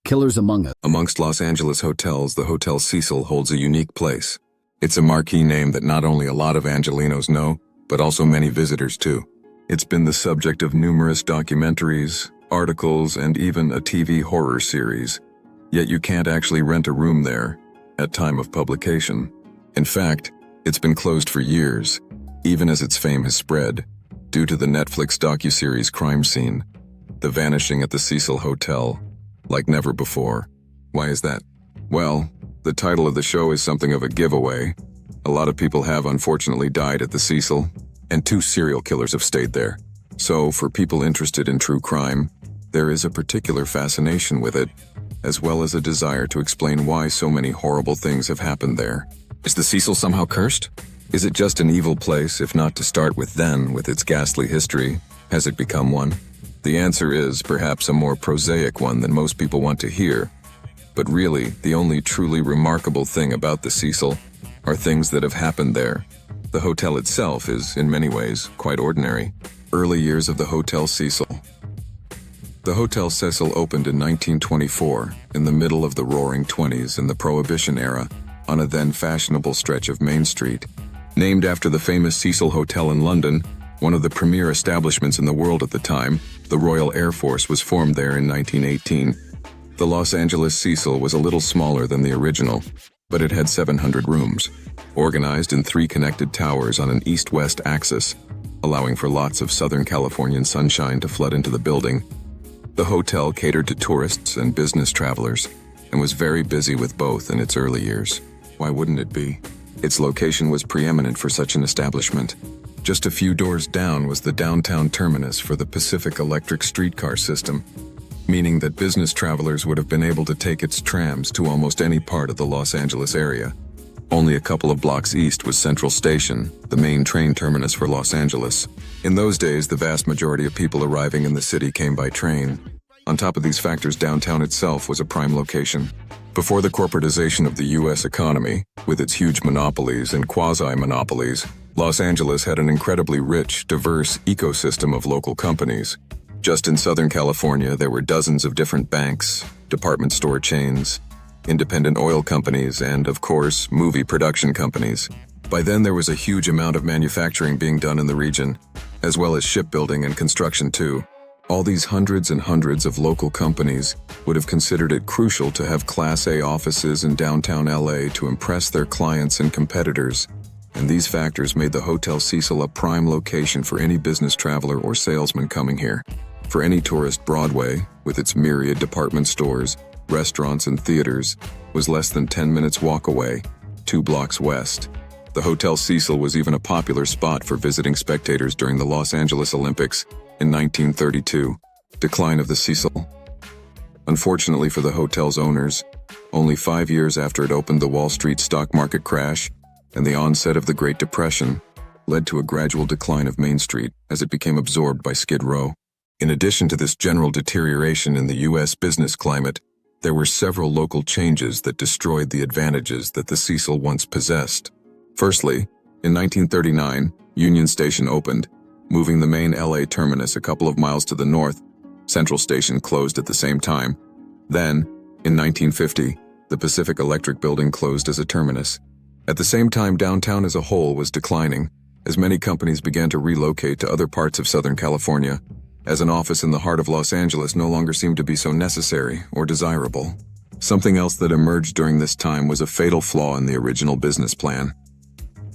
Killers Among Us. Amongst Los Angeles hotels, the Hotel Cecil holds a unique place. It's a marquee name that not only a lot of Angelenos know, but also many visitors too. It's been the subject of numerous documentaries, articles, and even a TV horror series. Yet you can't actually rent a room there at time of publication. In fact, it's been closed for years, even as its fame has spread, due to the Netflix docuseries Crime Scene, The Vanishing at the Cecil Hotel, like never before. Why is that? Well, the title of the show is something of a giveaway. A lot of people have unfortunately died at the Cecil, and 2 serial killers have stayed there. So, for people interested in true crime, there is a particular fascination with it, as well as a desire to explain why so many horrible things have happened there. Is the Cecil somehow cursed? Is it just an evil place, if not to start with then, with its ghastly history? Has it become one? The answer is perhaps a more prosaic one than most people want to hear. But really, the only truly remarkable thing about the Cecil are things that have happened there. The hotel itself is, in many ways, quite ordinary. Early years of the Hotel Cecil. The Hotel Cecil opened in 1924, in the middle of the Roaring Twenties in the Prohibition era, on a then fashionable stretch of Main Street. Named after the famous Cecil Hotel in London, one of the premier establishments in the world at the time, the Royal Air Force was formed there in 1918. The Los Angeles Cecil was a little smaller than the original, but it had 700 rooms, organized in 3 connected towers on an east-west axis, allowing for lots of Southern Californian sunshine to flood into the building. The hotel catered to tourists and business travelers, and was very busy with both in its early years. Why wouldn't it be? Its location was preeminent for such an establishment. Just a few doors down was the downtown terminus for the Pacific Electric streetcar system, meaning that business travelers would have been able to take its trams to almost any part of the Los Angeles area. Only a couple of blocks east was Central Station, the main train terminus for Los Angeles. In those days, the vast majority of people arriving in the city came by train. On top of these factors, downtown itself was a prime location. Before the corporatization of the U.S. economy, with its huge monopolies and quasi-monopolies, Los Angeles had an incredibly rich, diverse ecosystem of local companies. Just in Southern California, there were dozens of different banks, department store chains, independent oil companies, and, of course, movie production companies. By then, there was a huge amount of manufacturing being done in the region, as well as shipbuilding and construction too. All these hundreds and hundreds of local companies would have considered it crucial to have Class A offices in downtown LA to impress their clients and competitors, and these factors made the Hotel Cecil a prime location for any business traveler or salesman coming here. For any tourist, Broadway, with its myriad department stores, restaurants, and theaters, was less than 10 minutes walk away, 2 blocks west. The Hotel Cecil was even a popular spot for visiting spectators during the Los Angeles Olympics in 1932. Decline of the Cecil. Unfortunately for the hotel's owners, only 5 years after it opened, the Wall Street stock market crash and the onset of the Great Depression led to a gradual decline of Main Street as it became absorbed by Skid Row. In addition to this general deterioration in the U.S. business climate, there were several local changes that destroyed the advantages that the Cecil once possessed. Firstly, in 1939, Union Station opened, moving the main LA terminus a couple of miles to the north. Central Station closed at the same time. Then, in 1950, the Pacific Electric building closed as a terminus. At the same time, downtown as a whole was declining, as many companies began to relocate to other parts of Southern California, as an office in the heart of Los Angeles no longer seemed to be so necessary or desirable. Something else that emerged during this time was a fatal flaw in the original business plan.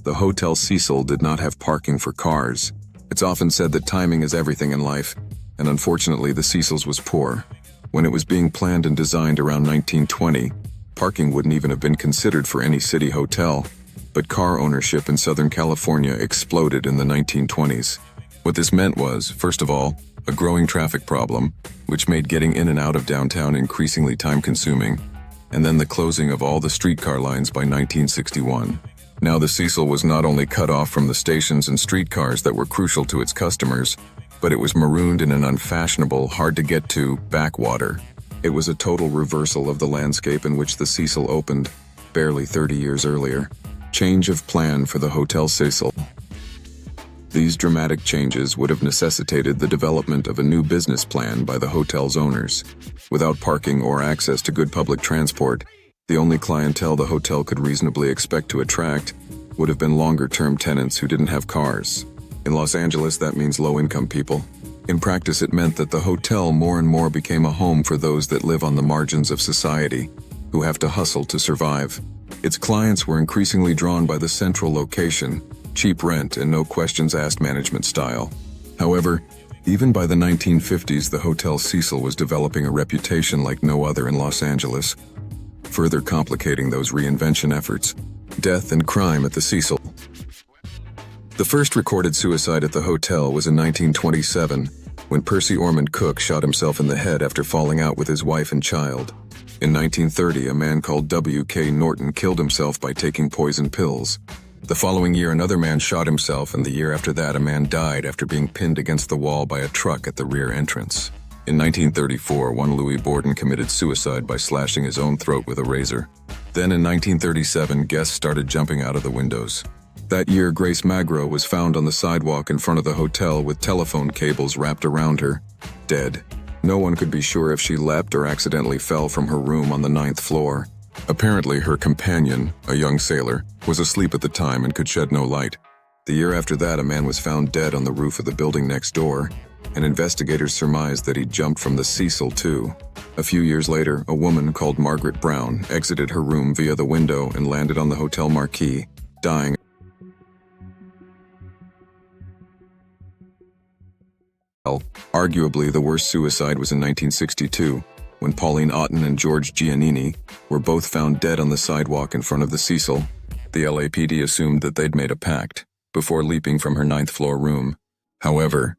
The Hotel Cecil did not have parking for cars. It's often said that timing is everything in life, and unfortunately the Cecil's was poor. When it was being planned and designed around 1920, parking wouldn't even have been considered for any city hotel, but car ownership in Southern California exploded in the 1920s. What this meant was, first of all, a growing traffic problem, which made getting in and out of downtown increasingly time-consuming, and then the closing of all the streetcar lines by 1961. Now the Cecil was not only cut off from the stations and streetcars that were crucial to its customers, but it was marooned in an unfashionable, hard-to-get-to backwater. It was a total reversal of the landscape in which the Cecil opened, barely 30 years earlier. Change of plan for the Hotel Cecil. These dramatic changes would have necessitated the development of a new business plan by the hotel's owners. Without parking or access to good public transport, the only clientele the hotel could reasonably expect to attract would have been longer-term tenants who didn't have cars. In Los Angeles, that means low-income people. In practice, it meant that the hotel more and more became a home for those that live on the margins of society, who have to hustle to survive. Its clients were increasingly drawn by the central location, cheap rent, and no questions asked management style. However, even by the 1950s, the Hotel Cecil was developing a reputation like no other in Los Angeles, further complicating those reinvention efforts. Death and crime at the Cecil. The first recorded suicide at the hotel was in 1927, when Percy Ormond Cook shot himself in the head after falling out with his wife and child. In 1930, a man called W.K. Norton killed himself by taking poison pills. The following year, another man shot himself, and the year after that, a man died after being pinned against the wall by a truck at the rear entrance. In 1934, one Louis Borden committed suicide by slashing his own throat with a razor. Then in 1937, guests started jumping out of the windows. That year, Grace Magro was found on the sidewalk in front of the hotel with telephone cables wrapped around her, dead. No one could be sure if she leapt or accidentally fell from her room on the 9th floor. Apparently, her companion, a young sailor, was asleep at the time and could shed no light. The year after that, a man was found dead on the roof of the building next door, and investigators surmised that he jumped from the Cecil too. A few years later, a woman called Margaret Brown exited her room via the window and landed on the hotel marquee, dying. Arguably, the worst suicide was in 1962, when Pauline Otten and George Giannini were both found dead on the sidewalk in front of the Cecil. The LAPD assumed that they'd made a pact before leaping from her 9th floor room. However,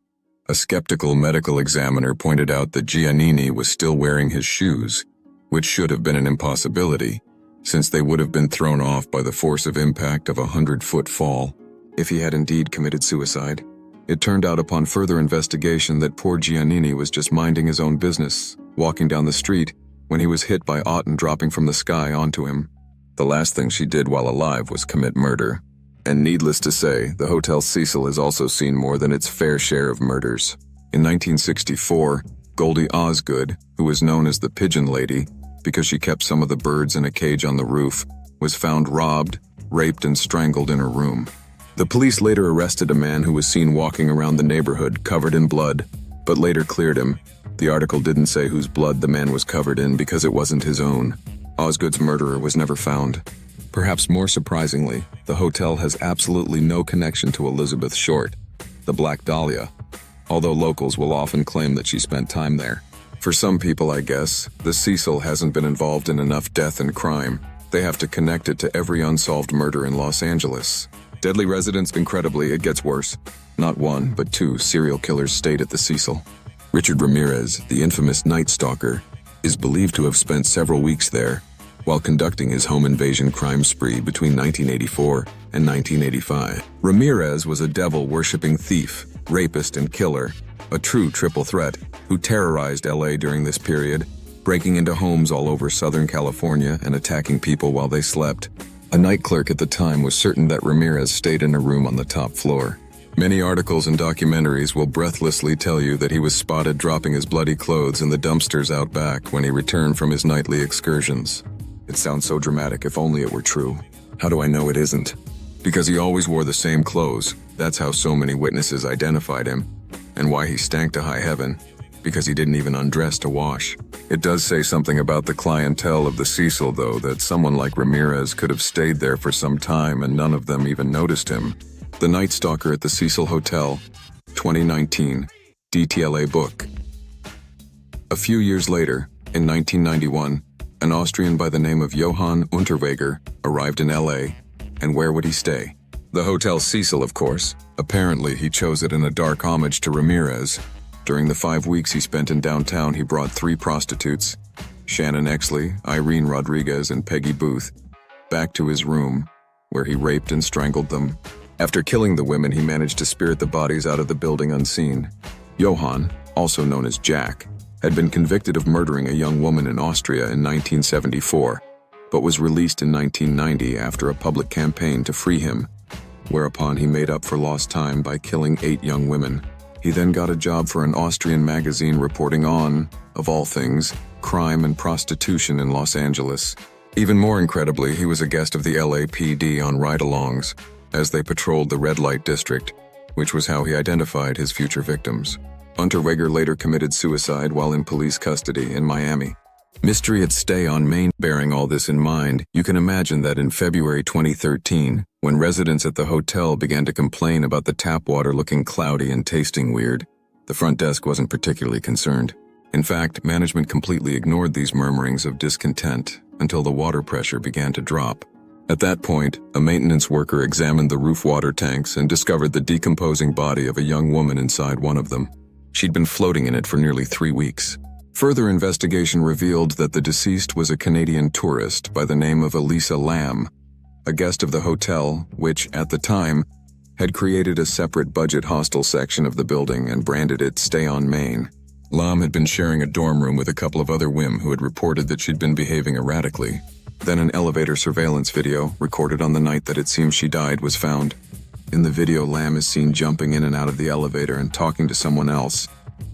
a skeptical medical examiner pointed out that Giannini was still wearing his shoes, which should have been an impossibility, since they would have been thrown off by the force of impact of a 100-foot fall. If he had indeed committed suicide, it turned out upon further investigation that poor Giannini was just minding his own business, walking down the street, when he was hit by Otten dropping from the sky onto him. The last thing she did while alive was commit murder. And needless to say, the Hotel Cecil has also seen more than its fair share of murders. In 1964, Goldie Osgood, who was known as the Pigeon Lady because she kept some of the birds in a cage on the roof, was found robbed, raped, and strangled in her room. The police later arrested a man who was seen walking around the neighborhood covered in blood, but later cleared him. The article didn't say whose blood the man was covered in because it wasn't his own. Osgood's murderer was never found. Perhaps more surprisingly, the hotel has absolutely no connection to Elizabeth Short, the Black Dahlia, although locals will often claim that she spent time there. For some people, I guess, the Cecil hasn't been involved in enough death and crime. They have to connect it to every unsolved murder in Los Angeles. Deadly residents, incredibly, it gets worse. Not one, but two serial killers stayed at the Cecil. Richard Ramirez, the infamous Night Stalker, is believed to have spent several weeks there while conducting his home invasion crime spree between 1984 and 1985. Ramirez was a devil-worshipping thief, rapist, and killer, a true triple threat who terrorized LA during this period, breaking into homes all over Southern California and attacking people while they slept. A night clerk at the time was certain that Ramirez stayed in a room on the top floor. Many articles and documentaries will breathlessly tell you that he was spotted dropping his bloody clothes in the dumpsters out back when he returned from his nightly excursions. It sounds so dramatic, if only it were true. How do I know it isn't? Because he always wore the same clothes. That's how so many witnesses identified him. And why he stank to high heaven. Because he didn't even undress to wash. It does say something about the clientele of the Cecil, though, that someone like Ramirez could have stayed there for some time and none of them even noticed him. The Night Stalker at the Cecil Hotel, 2019, DTLA book. A few years later, in 1991, an Austrian by the name of Johann Unterweger arrived in LA, and where would he stay? The Hotel Cecil, of course. Apparently, he chose it in a dark homage to Ramirez. During the 5 weeks he spent in downtown, he brought 3 prostitutes, Shannon Exley, Irene Rodriguez, and Peggy Booth, back to his room, where he raped and strangled them. After killing the women, he managed to spirit the bodies out of the building unseen. Johann, also known as Jack, had been convicted of murdering a young woman in Austria in 1974, but was released in 1990 after a public campaign to free him. whereupon he made up for lost time by killing 8 young women. He then got a job for an Austrian magazine reporting on, of all things, crime and prostitution in Los Angeles. Even more incredibly, he was a guest of the LAPD on ride-alongs as they patrolled the red light district, which was how he identified his future victims. Unterweger later committed suicide while in police custody in Miami. Mystery at stay on Main. Bearing all this in mind, you can imagine that in February 2013, when residents at the hotel began to complain about the tap water looking cloudy and tasting weird, the front desk wasn't particularly concerned. In fact, management completely ignored these murmurings of discontent until the water pressure began to drop. At that point, a maintenance worker examined the roof water tanks and discovered the decomposing body of a young woman inside one of them. She'd been floating in it for nearly 3 weeks. Further investigation revealed that the deceased was a Canadian tourist by the name of Elisa Lam, a guest of the hotel, which, at the time, had created a separate budget hostel section of the building and branded it Stay on Main. Lam had been sharing a dorm room with a couple of other women who had reported that she'd been behaving erratically. Then an elevator surveillance video, recorded on the night that it seems she died, was found. In the video, Lam is seen jumping in and out of the elevator and talking to someone else,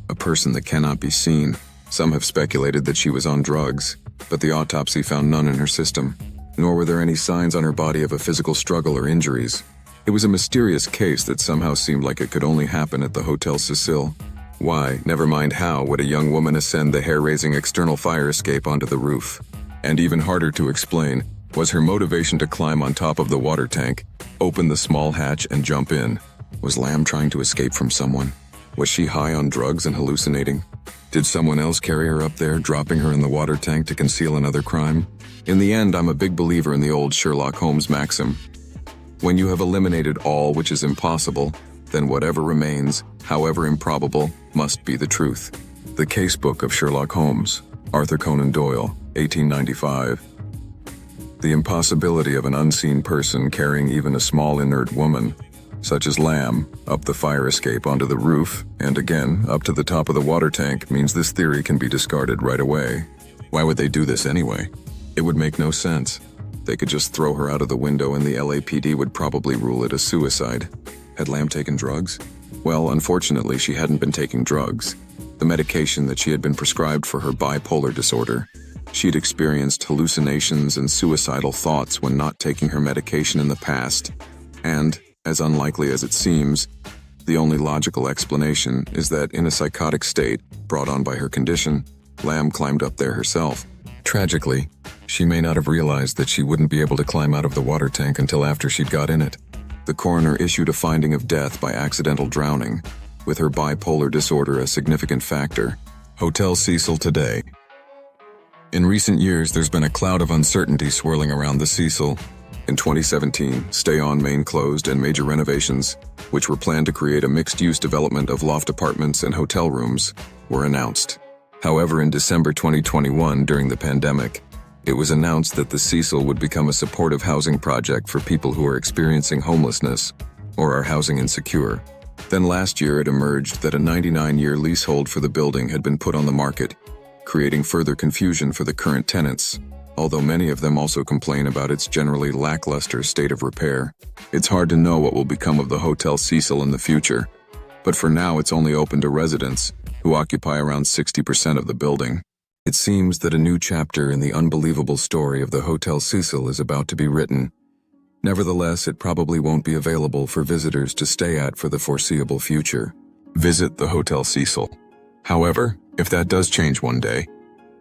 a person that cannot be seen. Some have speculated that she was on drugs, but the autopsy found none in her system, nor were there any signs on her body of a physical struggle or injuries. It was a mysterious case that somehow seemed like it could only happen at the Hotel Cecil. Why, never mind how, would a young woman ascend the hair-raising external fire escape onto the roof? And even harder to explain was her motivation to climb on top of the water tank, open the small hatch, and jump in. Was Lam trying to escape from someone? Was she high on drugs and hallucinating? Did someone else carry her up there, dropping her in the water tank to conceal another crime? In the end, I'm a big believer in the old Sherlock Holmes maxim. When you have eliminated all which is impossible, then whatever remains, however improbable, must be the truth. The Casebook of Sherlock Holmes, Arthur Conan Doyle, 1895. The impossibility of an unseen person carrying even a small inert woman, such as Lam, up the fire escape onto the roof, and again, up to the top of the water tank, means this theory can be discarded right away. Why would they do this anyway? It would make no sense. They could just throw her out of the window and the LAPD would probably rule it a suicide. Had Lam taken drugs? Well, unfortunately, she hadn't been taking drugs. The medication that she had been prescribed for her bipolar disorder. She'd experienced hallucinations and suicidal thoughts when not taking her medication in the past. And, as unlikely as it seems, the only logical explanation is that in a psychotic state, brought on by her condition, Lam climbed up there herself. Tragically, she may not have realized that she wouldn't be able to climb out of the water tank until after she'd got in it. The coroner issued a finding of death by accidental drowning, with her bipolar disorder a significant factor. Hotel Cecil today. In recent years, there's been a cloud of uncertainty swirling around the Cecil. In 2017, Stay on Main closed and major renovations, which were planned to create a mixed-use development of loft apartments and hotel rooms, were announced. However, in December 2021, during the pandemic, it was announced that the Cecil would become a supportive housing project for people who are experiencing homelessness or are housing insecure. Then last year it emerged that a 99-year leasehold for the building had been put on the market, creating further confusion for the current tenants, although many of them also complain about its generally lackluster state of repair. It's hard to know what will become of the Hotel Cecil in the future, but for now it's only open to residents, who occupy around 60% of the building. It seems that a new chapter in the unbelievable story of the Hotel Cecil is about to be written. Nevertheless, it probably won't be available for visitors to stay at for the foreseeable future. Visit the Hotel Cecil. However, if that does change one day,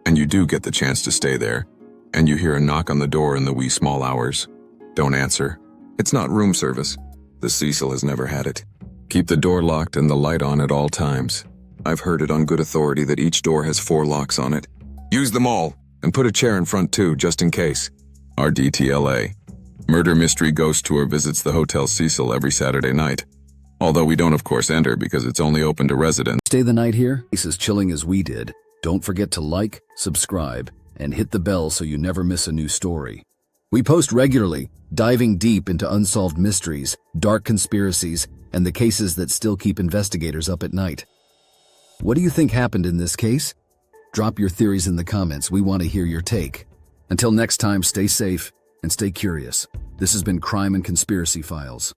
and you do get the chance to stay there, and you hear a knock on the door in the wee small hours, don't answer. It's not room service. The Cecil has never had it. Keep the door locked and the light on at all times. I've heard it on good authority that each door has 4 locks on it. Use them all, and put a chair in front too, just in case. RDTLA. Murder Mystery Ghost Tour visits the Hotel Cecil every Saturday night. Although we don't of course enter because it's only open to residents. Stay the night here? It's as chilling as we did. Don't forget to like, subscribe, and hit the bell so you never miss a new story. We post regularly, diving deep into unsolved mysteries, dark conspiracies, and the cases that still keep investigators up at night. What do you think happened in this case? Drop your theories in the comments. We want to hear your take. Until next time, stay safe and stay curious. This has been Crime and Conspiracy Files.